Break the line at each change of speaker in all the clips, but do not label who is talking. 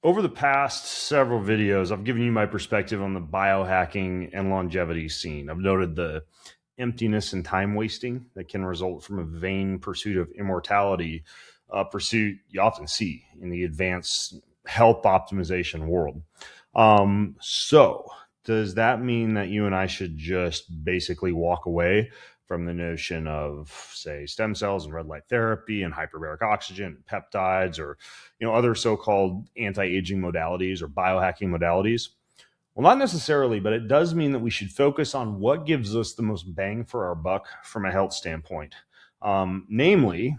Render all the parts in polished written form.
Over the past several videos, I've given you my perspective on the biohacking and longevity scene. I've noted the emptiness and time wasting that can result from a vain pursuit of immortality, a pursuit you often see in the advanced health optimization world. So, does that mean that you and I should just basically walk away from the notion of, say, stem cells and red light therapy and hyperbaric oxygen and peptides, or other so-called anti-aging modalities or biohacking modalities? Well, not necessarily, but it does mean that we should focus on what gives us the most bang for our buck from a health standpoint. Namely,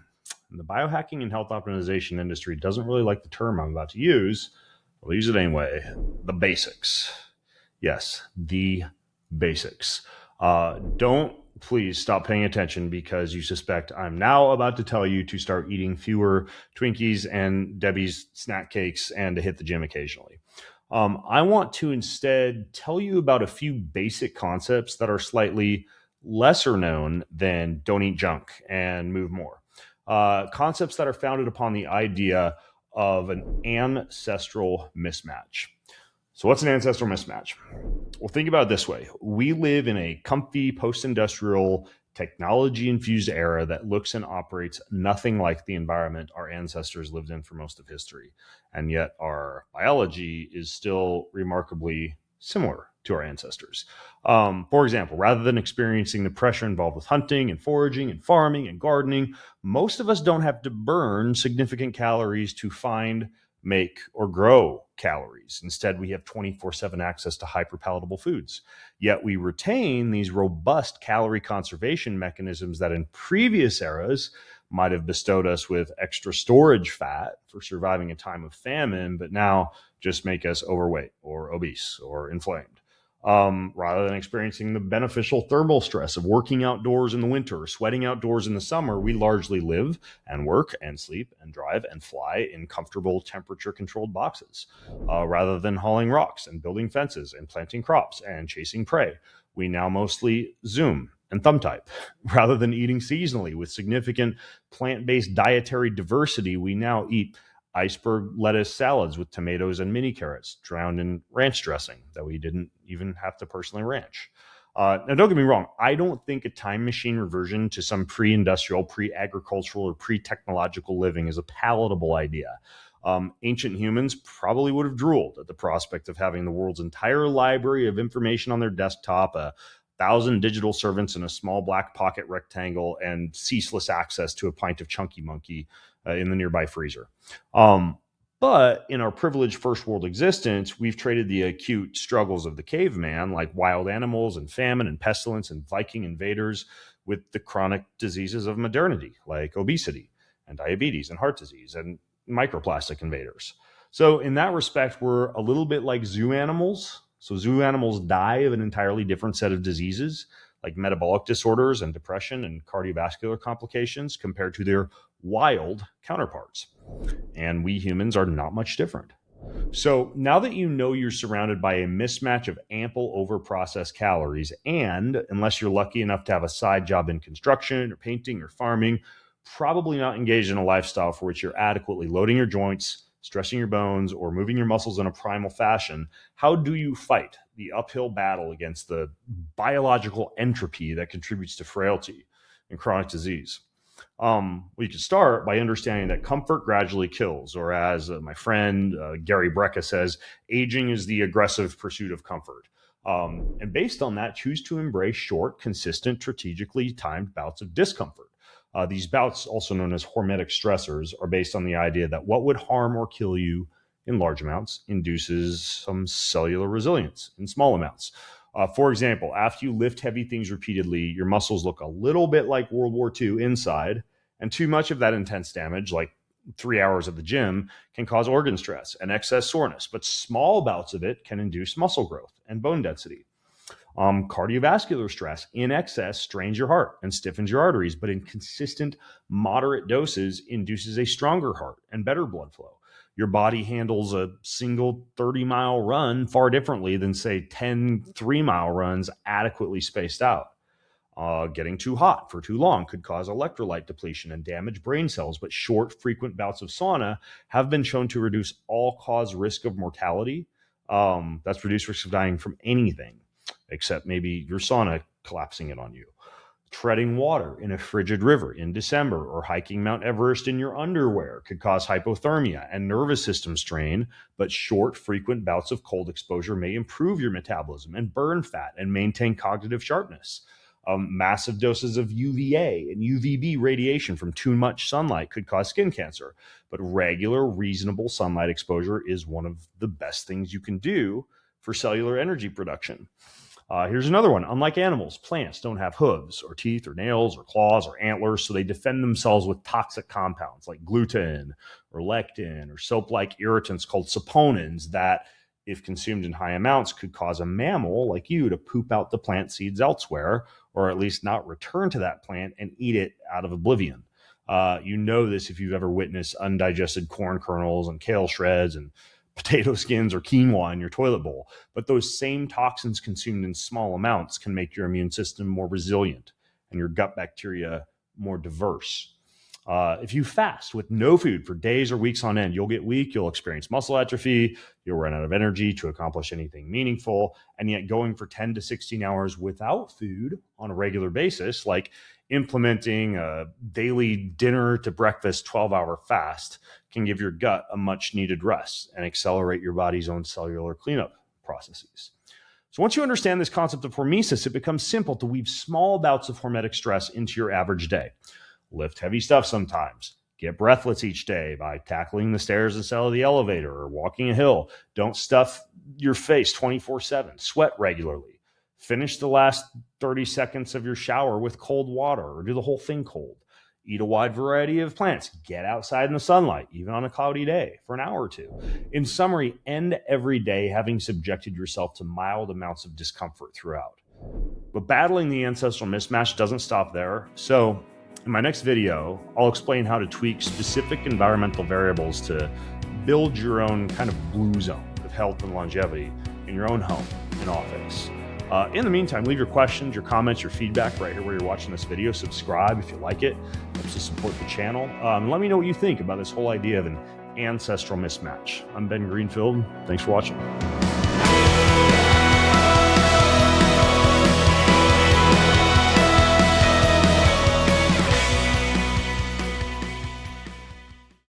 the biohacking and health optimization industry doesn't really like the term I'm about to use. We'll use it anyway. The basics. Yes, the basics. Don't please stop paying attention because you suspect I'm now about to tell you to start eating fewer Twinkies and Debbie's snack cakes and to hit the gym occasionally. I want to instead tell you about a few basic concepts that are slightly lesser known than don't eat junk and move more. Concepts that are founded upon the idea of an ancestral mismatch. So, what's an ancestral mismatch? Well, think about it this way. We live in a comfy, post industrial, technology infused era that looks and operates nothing like the environment our ancestors lived in for most of history. And yet, our biology is still remarkably similar to our ancestors. For example, rather than experiencing the pressure involved with hunting and foraging and farming and gardening, most of us don't have to burn significant calories to find, make, or grow calories. Instead, we have 24/7 access to hyperpalatable foods. Yet we retain these robust calorie conservation mechanisms that in previous eras might have bestowed us with extra storage fat for surviving a time of famine, but now just make us overweight or obese or inflamed. Rather than experiencing the beneficial thermal stress of working outdoors in the winter or sweating outdoors in the summer, we largely live and work and sleep and drive and fly in comfortable temperature controlled boxes. Rather than hauling rocks and building fences and planting crops and chasing prey, we now mostly Zoom and thumb type. Rather than eating seasonally with significant plant based dietary diversity, we now eat iceberg lettuce salads with tomatoes and mini carrots drowned in ranch dressing that we didn't even have to personally ranch. Now, don't get me wrong. I don't think a time machine reversion to some pre-industrial, pre-agricultural, or pre-technological living is a palatable idea. Ancient humans probably would have drooled at the prospect of having the world's entire library of information on their desktop, a thousand digital servants in a small black pocket rectangle, and ceaseless access to a pint of Chunky Monkey in the nearby freezer. But in our privileged first world existence, we've traded the acute struggles of the caveman, like wild animals and famine and pestilence and Viking invaders, with the chronic diseases of modernity, like obesity and diabetes and heart disease and microplastic invaders. So, in that respect, we're a little bit like zoo animals. So, zoo animals die of an entirely different set of diseases, like metabolic disorders and depression and cardiovascular complications, compared to their wild counterparts. And we humans are not much different. So now that you know you're surrounded by a mismatch of ample overprocessed calories, and unless you're lucky enough to have a side job in construction or painting or farming, probably not engaged in a lifestyle for which you're adequately loading your joints, stressing your bones, or moving your muscles in a primal fashion, how do you fight the uphill battle against the biological entropy that contributes to frailty and chronic disease? We can start by understanding that comfort gradually kills, or as my friend Gary Brecka says, aging is the aggressive pursuit of comfort. And based on that, choose to embrace short, consistent, strategically timed bouts of discomfort. These bouts, also known as hormetic stressors, are based on the idea that what would harm or kill you in large amounts induces some cellular resilience in small amounts. For example, after you lift heavy things repeatedly, your muscles look a little bit like World War II inside, and too much of that intense damage, like 3 hours at the gym, can cause organ stress and excess soreness, but small bouts of it can induce muscle growth and bone density. Cardiovascular stress in excess strains your heart and stiffens your arteries, but in consistent, moderate doses induces a stronger heart and better blood flow. Your body handles a single 30-mile run far differently than, say, 10 3-mile runs adequately spaced out. Getting too hot for too long could cause electrolyte depletion and damage brain cells, but short, frequent bouts of sauna have been shown to reduce all-cause risk of mortality. That's reduced risk of dying from anything, except maybe your sauna collapsing it on you. Treading water in a frigid river in December or hiking Mount Everest in your underwear could cause hypothermia and nervous system strain, but short, frequent bouts of cold exposure may improve your metabolism and burn fat and maintain cognitive sharpness. Massive doses of UVA and UVB radiation from too much sunlight could cause skin cancer, but regular, reasonable sunlight exposure is one of the best things you can do for cellular energy production. Here's another one. Unlike animals, plants don't have hooves or teeth or nails or claws or antlers, so they defend themselves with toxic compounds like gluten or lectin or soap-like irritants called saponins that, if consumed in high amounts, could cause a mammal like you to poop out the plant seeds elsewhere, or at least not return to that plant and eat it out of oblivion. You know this if you've ever witnessed undigested corn kernels and kale shreds and potato skins or quinoa in your toilet bowl. But those same toxins consumed in small amounts can make your immune system more resilient and your gut bacteria more diverse. If you fast with no food for days or weeks on end, you'll get weak, you'll experience muscle atrophy, you'll run out of energy to accomplish anything meaningful. And yet going for 10 to 16 hours without food on a regular basis, like implementing a daily dinner to breakfast 12-hour fast, can give your gut a much needed rest and accelerate your body's own cellular cleanup processes. So once you understand this concept of hormesis, it becomes simple to weave small bouts of hormetic stress into your average day. Lift heavy stuff sometimes. Get breathless each day by tackling the stairs instead of the elevator or walking a hill. Don't stuff your face 24/7. Sweat regularly. Finish the last 30 seconds of your shower with cold water or do the whole thing cold. Eat a wide variety of plants. Get outside in the sunlight, even on a cloudy day, for an hour or two. In summary, end every day having subjected yourself to mild amounts of discomfort throughout. But battling the ancestral mismatch doesn't stop there. So in my next video, I'll explain how to tweak specific environmental variables to build your own kind of blue zone of health and longevity in your own home and office. In the meantime, leave your questions, your comments, your feedback right here where you're watching this video. Subscribe if you like it. Helps to support the channel. Let me know what you think about this whole idea of an ancestral mismatch. I'm Ben Greenfield. Thanks for watching.